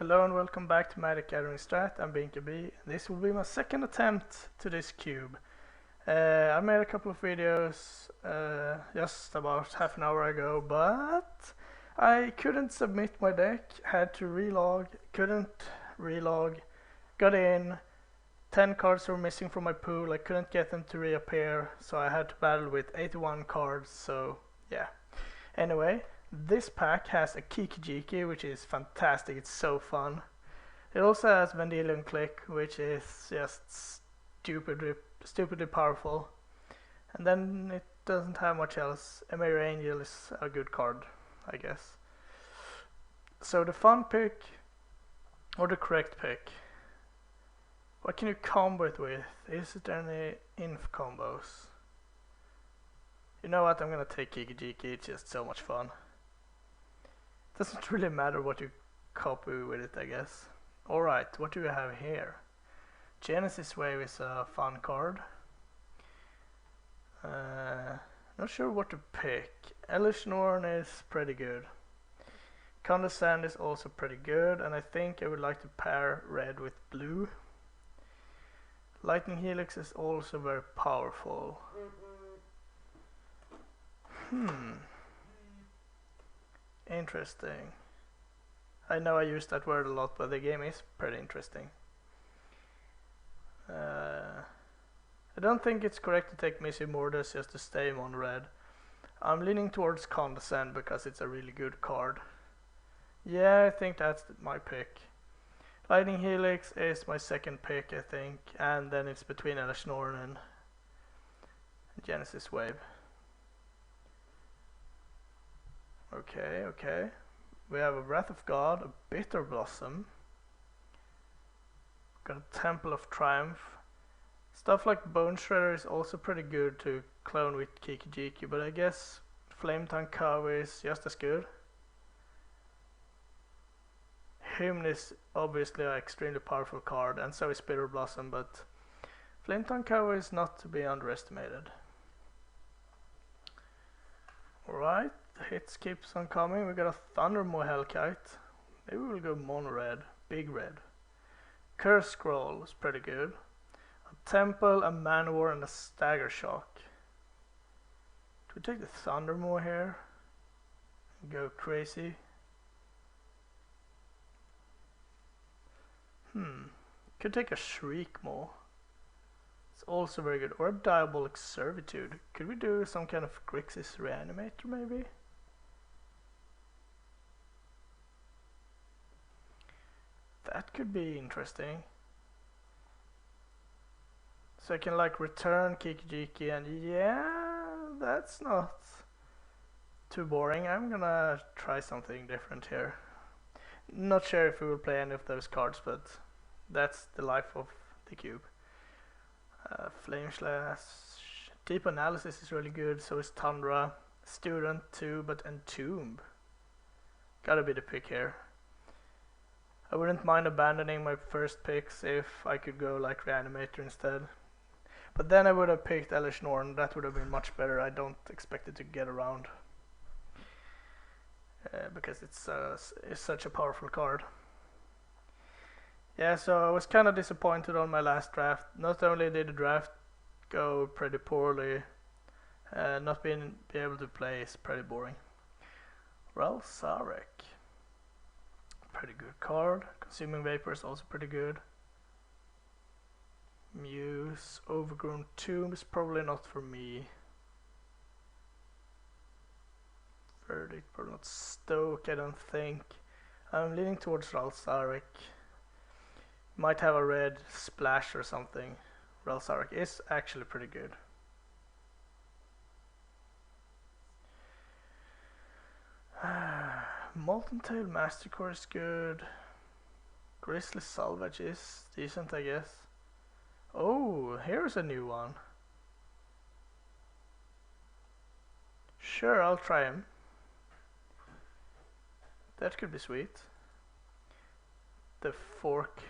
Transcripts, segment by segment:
Hello and welcome back to Magic Gathering Strat. I'm BinkyB. This will be my second attempt to this cube. I made a couple of videos just about half an hour ago, but I couldn't submit my deck, had to relog, couldn't relog, got in, 10 cards were missing from my pool, I couldn't get them to reappear, so I had to battle with 81 cards, so yeah. Anyway, this pack has a Kiki-Jiki, which is fantastic, it's so fun. It also has Vendilion Clique, which is just stupidly powerful. And then it doesn't have much else. Emery Angel is a good card, I guess. So the fun pick, or the correct pick. What can you combo it with? Is there any inf combos? You know what, I'm gonna take Kiki-Jiki, it's just so much fun. Doesn't really matter what you copy with it, I guess. Alright, what do we have here? Genesis Wave is a fun card. Not sure what to pick. Elesh Norn is pretty good. Condescend is also pretty good, and I think I would like to pair red with blue. Lightning Helix is also very powerful. Interesting. I know I use that word a lot, but the game is pretty interesting. I don't think it's correct to take Missy Mordes just to stay him on red. I'm leaning towards Condescend because it's a really good card. Yeah, I think that's my pick. Lightning Helix is my second pick, I think, and then it's between Elesh Norn and Genesis Wave. Okay. We have a Wrath of God, a Bitter Blossom. Got a Temple of Triumph. Stuff like Bone Shredder is also pretty good to clone with Kiki-Jiki, but I guess Flametongue Kawa is just as good. Hymn is obviously an extremely powerful card, and so is Bitter Blossom, but Flametongue Kawa is not to be underestimated. Alright, the hits keeps on coming. We got a Thundermaw Hellkite. Maybe we'll go mono red, big red. Curse Scroll is pretty good. A Temple, a Manowar, and a Stagger Shock. Do we take the Thundermaw here? And go crazy? Could take a Shriekmaw. It's also very good. Or a Diabolic Servitude. Could we do some kind of Grixis Reanimator maybe? That could be interesting. So I can like return Kiki-Jiki, and yeah, that's not too boring. I'm gonna try something different here. Not sure if we will play any of those cards, but that's the life of the cube. Flame Slash. Deep Analysis is really good, so is Tundra. Student too, but Entomb. Gotta be the pick here. I wouldn't mind abandoning my first picks if I could go like Reanimator instead. But then I would have picked Elesh Norn, that would have been much better. I don't expect it to get around. Because it's such a powerful card. Yeah, so I was kind of disappointed on my last draft. Not only did the draft go pretty poorly, not being able to play is pretty boring. Ralsarek. Pretty good card. Consuming Vapor is also pretty good. Muse, Overgrown Tomb is probably not for me. Verdict, probably not. Stoke, I don't think. I'm leaning towards Ralsarek. Might have a red splash or something. Ralsarek is actually pretty good. Molten Tail Mastercore is good. Grizzly Salvage is decent, I guess. Oh, here's a new one. Sure, I'll try him. That could be sweet. The Fork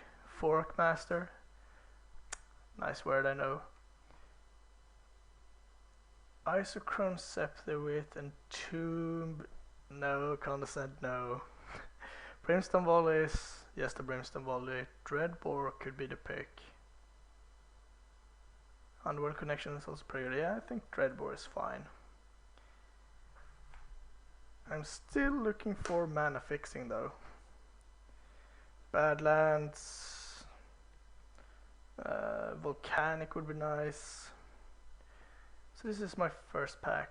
Master. Nice word, I know. Isochrome Scepter with Entomb. No, Condescend, no. Brimstone Volley is yes, the Brimstone Volley. Dreadbore could be the pick. Underworld Connection is also pretty good. Yeah, I think Dreadbore is fine. I'm still looking for mana fixing though. Badlands, Volcanic would be nice. So this is my first pack.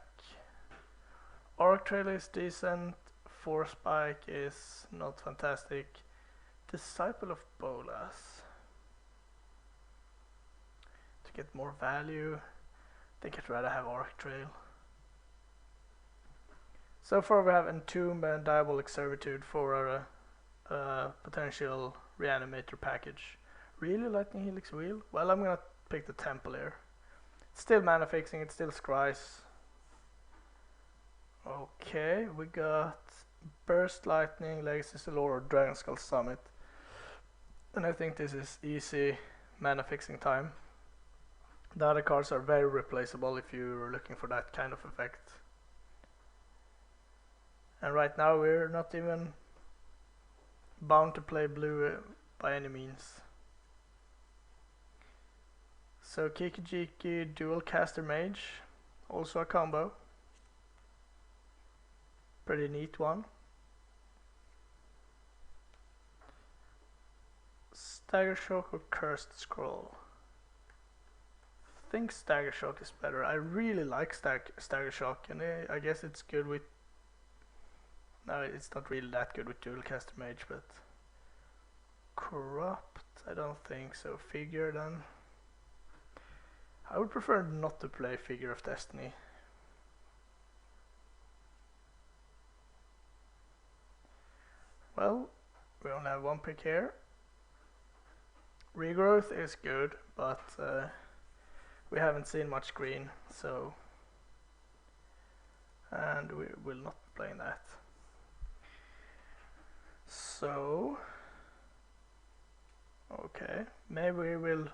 Arctrail is decent. Force Spike is not fantastic. Disciple of Bolas. To get more value, I think I'd rather have Arctrail. So far we have Entomb and Diabolic Servitude for a potential Reanimator package. Really, Lightning Helix Wheel? Well, I'm gonna pick the Temple here. It's still mana fixing, it's still Scries. Okay, we got Burst Lightning, Legacy Lore, or Dragonskull Summit. And I think this is easy mana fixing time. The other cards are very replaceable if you're looking for that kind of effect. And right now we're not even bound to play blue by any means. So Kiki-Jiki Dual Caster Mage, also a combo. Pretty neat one. Stagger Shock or Cursed Scroll? I think Stagger Shock is better. I really like Stagger Shock, and I guess it's good with... No, it's not really that good with Dual Caster Mage, but... Corrupt? I don't think so. Figure then. I would prefer not to play Figure of Destiny. Well, we only have one pick here. Regrowth is good, but we haven't seen much green, so... And we will not be playing that. So... Okay, maybe we will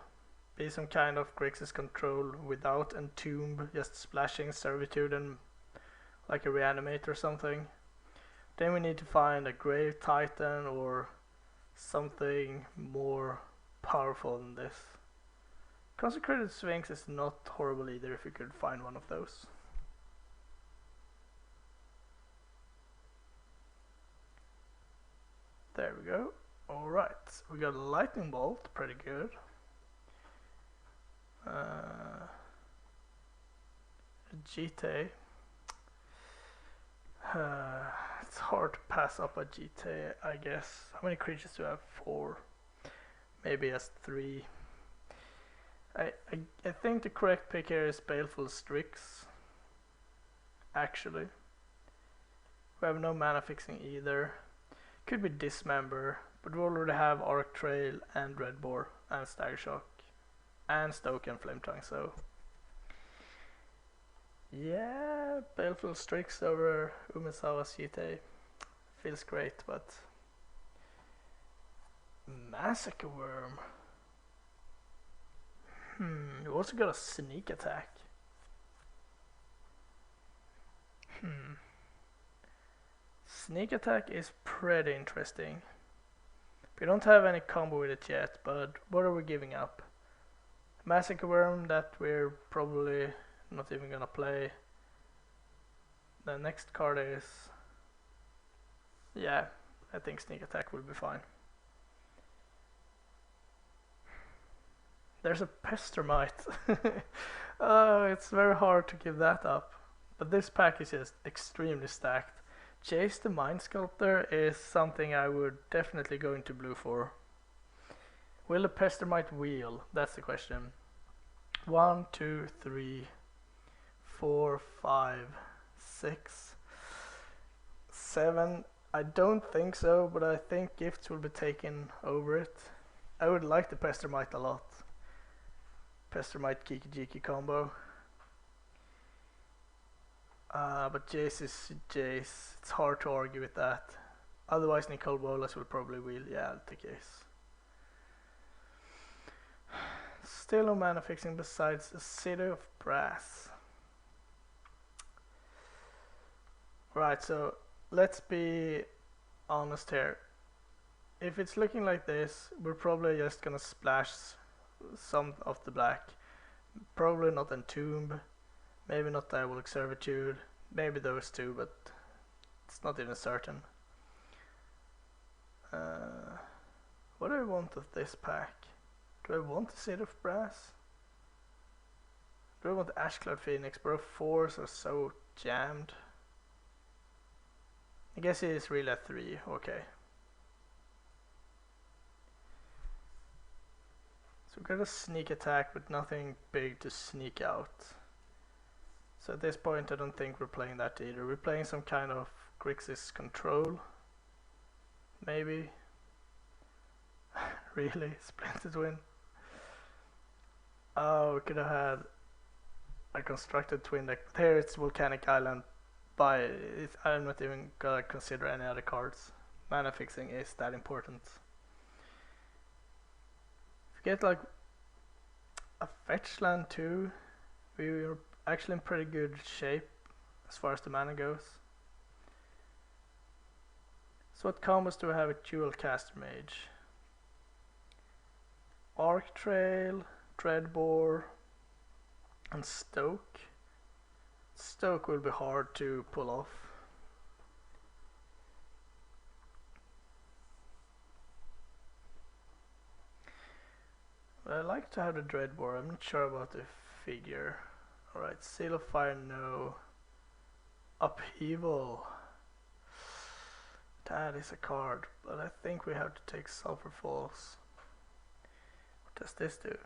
be some kind of Grixis control without Entomb, just splashing Servitude and like a Reanimator or something. Then we need to find a Grave Titan or something more powerful than this. Consecrated Sphinx is not horrible either if you could find one of those. There we go. Alright, we got a Lightning Bolt, pretty good. GTA. It's hard to pass up a GTA, I guess. How many creatures do I have? 4. Maybe as 3. I think the correct pick here is Baleful Strix. Actually. We have no mana fixing either. Could be Dismember, but we already have Arctrail and Dreadbore and Stagger Shock and Stoke and Flametongue, so yeah, Baleful Strix over Umezawa's GTA feels great, but Massacre Worm. We also got a Sneak Attack. Sneak Attack is pretty interesting. We don't have any combo with it yet, but what are we giving up? Massacre Worm that we're probably not even gonna play. The next card is... yeah, I think Sneak Attack will be fine. There's a Pestermite. It's very hard to give that up. But this pack is just extremely stacked. Jace the Mind Sculptor is something I would definitely go into blue for. Will the Pestermite wheel? That's the question. 1, 2, 3, 4, 5, 6, 7. I don't think so, but I think Gifts will be taken over it. I would like the Pestermite a lot. Pestermite Kiki-Jiki combo. But Jace is Jace. It's hard to argue with that. Otherwise, Nicol Bolas will probably wheel. Yeah, I'll take Jace. Still no mana fixing besides the City of Brass. Right, so let's be honest here. if it's looking like this, we're probably just gonna splash some of the black. Probably not Entomb, maybe not Diabolic Servitude, maybe those two, but it's not even certain. What do I want of this pack? Do I want the Seed of Brass? Do I want the Ashcloud Phoenix? But our 4s are so jammed. I guess he is really a 3, okay. So we've got a sneak attack with nothing big to sneak out. So at this point I don't think we're playing that either. We're playing some kind of Grixis control. Maybe. Really? Splinter Twin? Oh, we could have had a constructed twin deck. Here it's Volcanic Island. I'm not even gonna consider any other cards. Mana fixing is that important. If you get like a fetch land too, we're actually in pretty good shape as far as the mana goes. So what combos do we have with Dual Caster Mage? Arc Trail, Dreadbore, and Stoke. Stoke will be hard to pull off. But I like to have the Dreadbore. I'm not sure about the figure. Alright, Seal of Fire, no. Upheaval. That is a card, but I think we have to take Sulphur Falls. What does this do?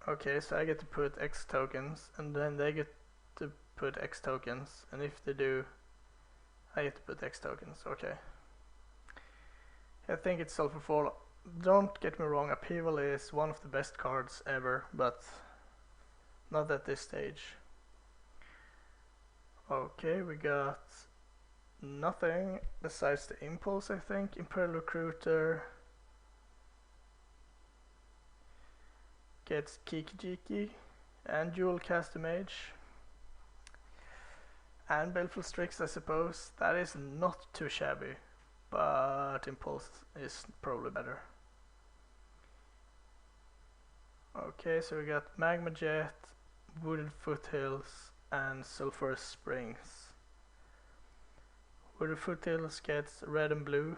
Okay, so I get to put X tokens, and then they get to put X tokens, and if they do, I get to put X tokens. Okay. I think it's Sulphur Fall. Don't get me wrong, Upheaval is one of the best cards ever, but not at this stage. Okay, we got nothing besides the Impulse, I think. Imperial Recruiter gets Kiki-Jiki and Dual Caster Mage and Baleful Strix, I suppose. That is not too shabby, but Impulse is probably better. Okay, so we got Magma Jet, Wooded Foothills, and Sulphurous Springs. Wooded Foothills gets red and blue.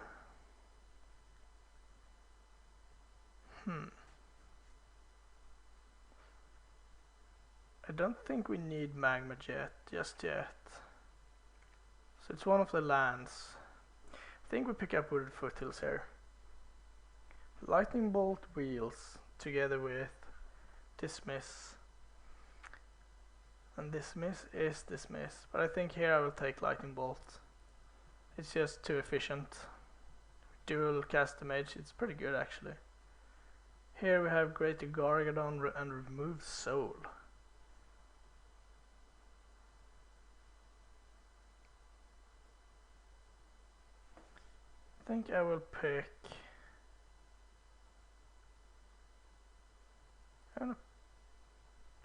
I don't think we need Magma Jet just yet. So it's one of the lands. I think we pick up Wooded Foothills here. Lightning Bolt Wheels together with Dismiss. And Dismiss is Dismiss. But I think here I will take Lightning Bolt. It's just too efficient. Dual Caster Mage, it's pretty good actually. Here we have Greater Gargadon and Remove Soul. I think I will pick...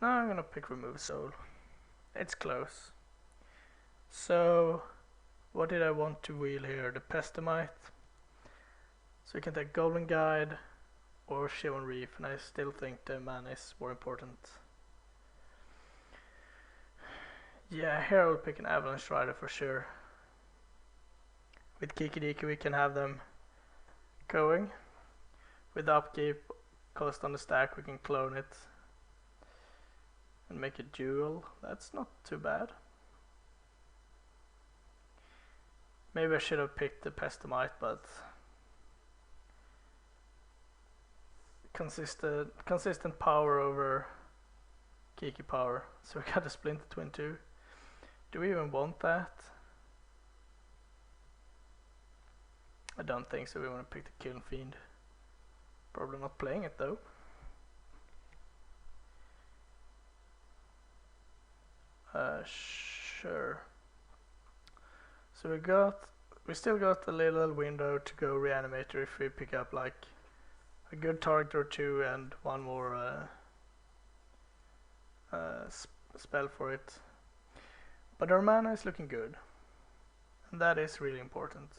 I'm gonna pick Remove Soul. It's close. So, what did I want to wheel here? The Pestamite. So we can take Golden Guide or Shivon Reef, and I still think the mana is more important. Yeah, here I will pick an Avalanche Rider for sure. With Kiki-Jiki we can have them going. With the upkeep cost on the stack we can clone it and make a duel. That's not too bad. Maybe I should have picked the Pestamite, but consistent power over Kiki power. So we got a Splinter Twin too. Do we even want that? I don't think so. We want to pick the Kiln Fiend. Probably not playing it though. Sure. So we still got a little window to go Reanimator if we pick up like a good target or two and one more spell for it. But our mana is looking good, and that is really important.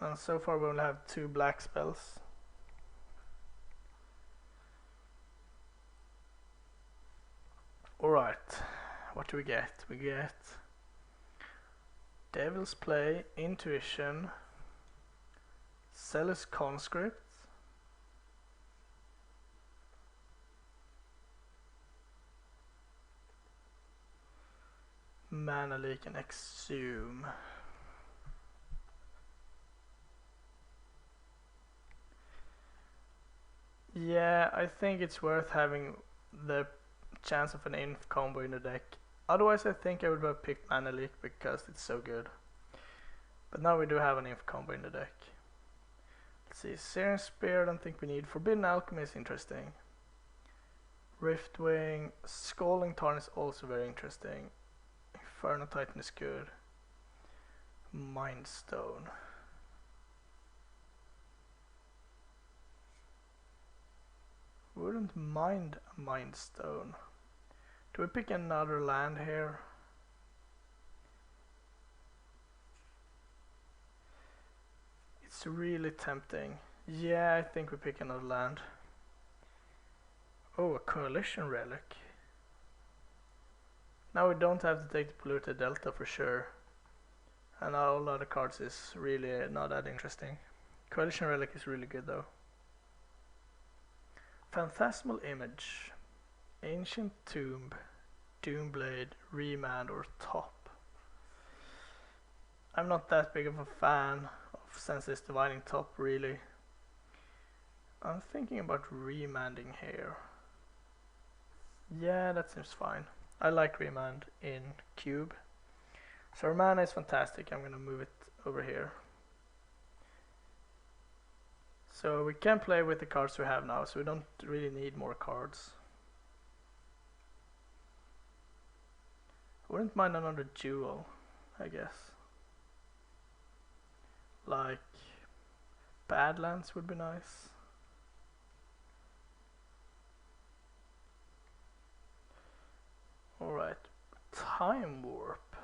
And so far we only have 2 black spells. Alright, what do we get? We get Devil's Play, Intuition, Zealous Conscript, Mana Leak and Exhume. Yeah, I think it's worth having the chance of an inf combo in the deck. Otherwise I think I would have picked Mana Leak because it's so good. But now we do have an inf combo in the deck. Let's see, Searing Spear I don't think we need. Forbidden Alchemy is interesting. Riftwing, Scalding Tarn is also very interesting. Inferno Titan is good. Mind Stone. Wouldn't mind a Mind Stone. Do we pick another land here? It's really tempting. Yeah, I think we pick another land. Oh, a Coalition Relic. Now we don't have to take the Polluted Delta for sure. And all other cards is really not that interesting. Coalition Relic is really good though. Phantasmal Image, Ancient Tomb, Doomblade, Remand or Top. I'm not that big of a fan of Senseless Divining Top really. I'm thinking about remanding here. Yeah, that seems fine. I like remand in cube. So our mana is fantastic. I'm gonna move it over here. So we can play with the cards we have now, so we don't really need more cards. Wouldn't mind another jewel, I guess. Like Badlands would be nice. Alright, Time Warp,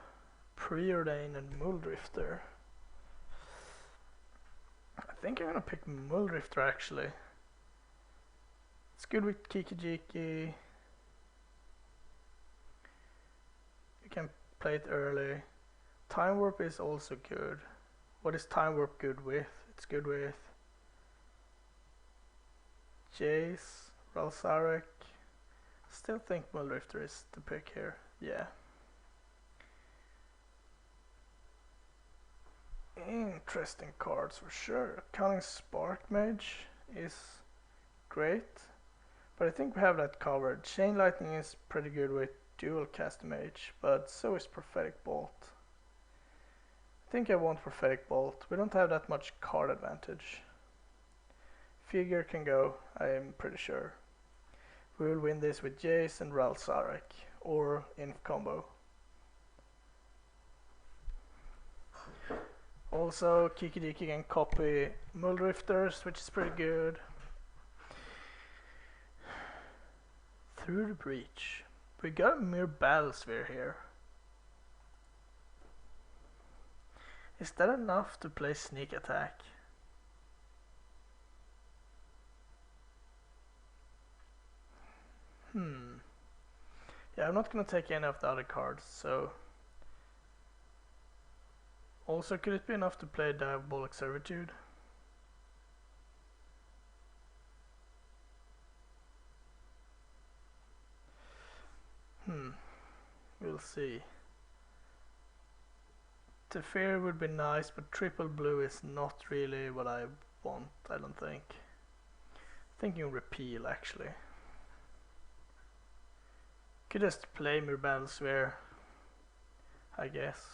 Preordain and Muldrifter. I think I'm gonna pick Muldrifter actually. It's good with Kiki-Jiki. You can play it early. Time Warp is also good. What is Time Warp good with? It's good with Jace, Ralsaric. Still think Muldrifter is the pick here. Yeah. Interesting cards for sure. Cunning Spark Mage is great, but I think we have that covered. Chain Lightning is pretty good with dual cast mage, but so is Prophetic Bolt. I think I want Prophetic Bolt. We don't have that much card advantage. Figure can go, I am pretty sure. We will win this with Jace and Ralsaric, or Inf combo. Also, Kiki-Jiki can copy Muldrifters, which is pretty good. Through the Breach. We got a Mere Battlesphere here. Is that enough to play Sneak Attack? Yeah, I'm not gonna take any of the other cards, so... Also, could it be enough to play Diabolic Servitude? We'll see. Teferi would be nice, but triple blue is not really what I want, I don't think. Thinking repeal, actually. Could just play Mere Battlesphere, I guess.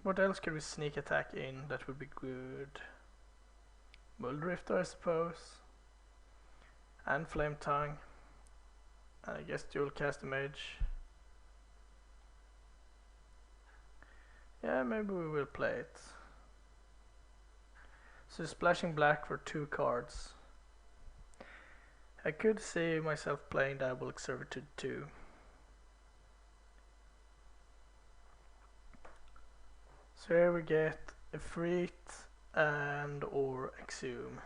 What else could we sneak attack in that would be good? Muldrifter, I suppose. And Flame Tongue. And I guess dual cast mage. Yeah, maybe we will play it. So splashing black for 2 cards. I could see myself playing Diabolic Servitude too. So here we get Efreet and or Exhume.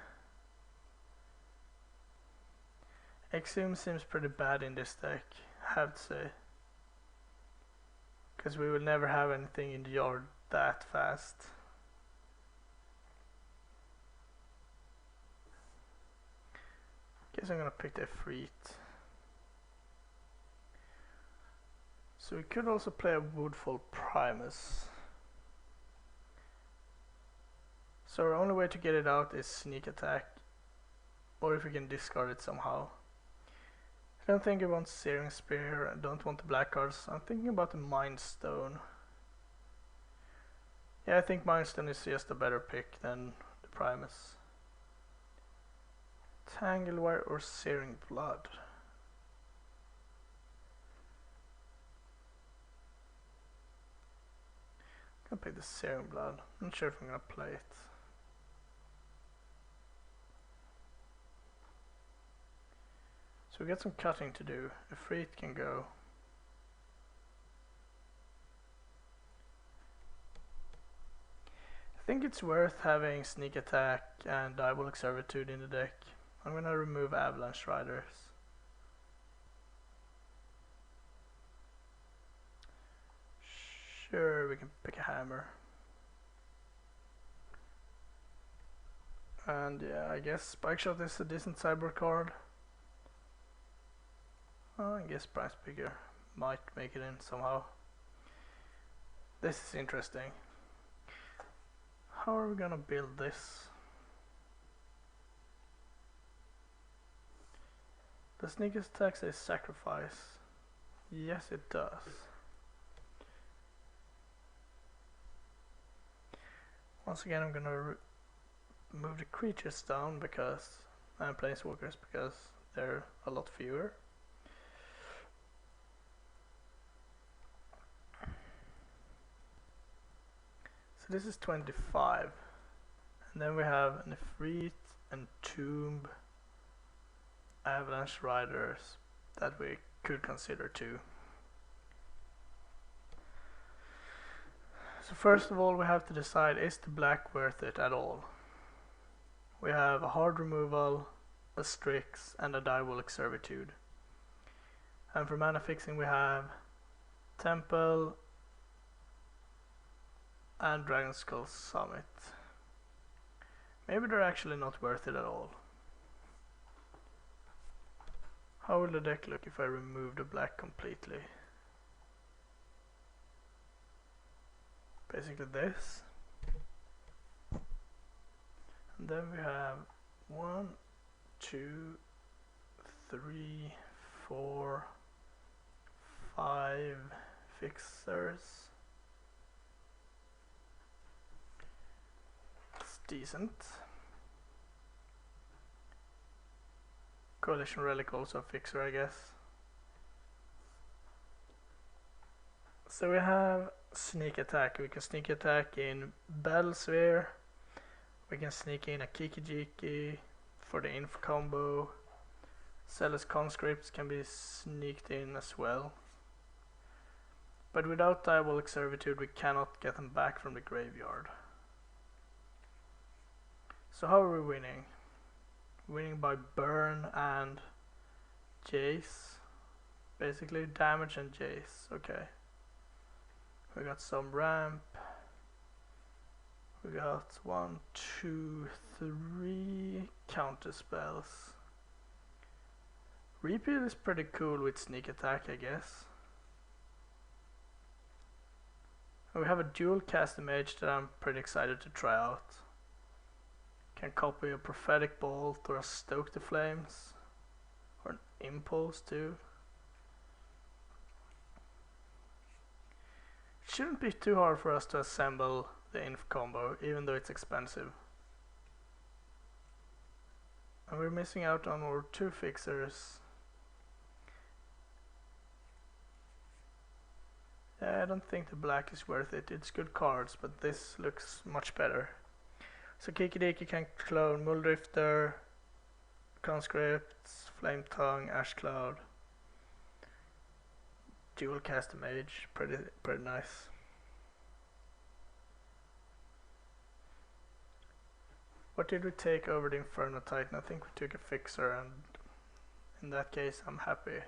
Exhume seems pretty bad in this deck, I have to say. Because we will never have anything in the yard that fast. Guess I'm gonna pick the Efreet. So we could also play a Woodfall Primus. So our only way to get it out is sneak attack, or if we can discard it somehow. I don't think I want Searing Spear, I don't want the black cards, I'm thinking about the Mind Stone. Yeah, I think Mind Stone is just a better pick than the Primus. Tanglewire or Searing Blood? I'm gonna pick the Searing Blood, I'm not sure if I'm gonna play it. So we got some cutting to do. Efreet can go. I think it's worth having Sneak Attack and Diabolic Servitude in the deck. I'm gonna remove Avalanche Riders. Sure, we can pick a hammer. And yeah, I guess Spike Shot is a decent sideboard card. I guess Price Picker might make it in somehow. This is interesting. How are we gonna build this? The Sneak Attack says sacrifice. Yes, it does. Once again, I'm gonna move the creatures down because I'm planeswalkers because they're a lot fewer. So this is 25, and then we have an Efreet, Entomb, Avalanche Riders that we could consider too. So first of all we have to decide, is the black worth it at all? We have a hard removal, a Strix and a Diabolic Servitude. And for mana fixing we have Temple and Dragonskull Summit. Maybe they're actually not worth it at all. How will the deck look if I remove the black completely? Basically this. And then we have 1, 2, 3, 4, 5 fixers. It's decent. Coalition Relic also a fixer, I guess. So we have Sneak Attack. We can Sneak Attack in Battle Sphere. We can sneak in a Kiki-Jiki for the inf combo. Zealous Conscripts can be sneaked in as well. But without Diabolic Servitude we cannot get them back from the graveyard. So how are we winning? Winning by burn and Jace. Basically damage and Jace, okay. We got some ramp. We got 1, 2, 3 counter spells. Repeal is pretty cool with Sneak Attack, I guess. And we have a dual cast mage that I'm pretty excited to try out. Can copy a Prophetic Bolt or a Stoke the Flames. Or an Impulse too. It shouldn't be too hard for us to assemble the inf combo, even though it's expensive. And we're missing out on our 2 fixers. Yeah, I don't think the black is worth it. It's good cards, but this looks much better. So Kiki-Diki can clone Muldrifter, Conscripts, Flame Tongue, Ash Cloud, dual cast a mage, pretty nice. What did we take over the Inferno Titan? I think we took a fixer, and in that case I'm happy.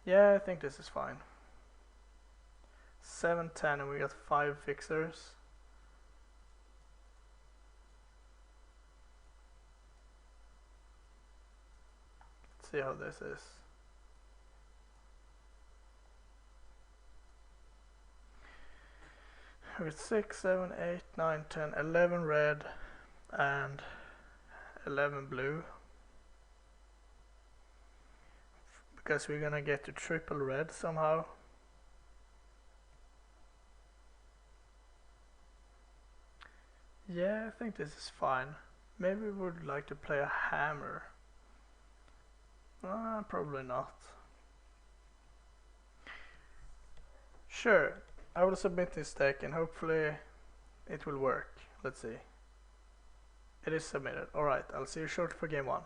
Yeah, I think this is fine. 7-10 and we got 5 fixers. Let's see how this is. With 6, 7, 8, 9, 10, 11 red and 11 blue. Because we're gonna get to triple red somehow. Yeah, I think this is fine. Maybe we would like to play a hammer. Probably not. Sure, I will submit this deck and hopefully it will work. Let's see. It is submitted. Alright, I'll see you shortly for game 1.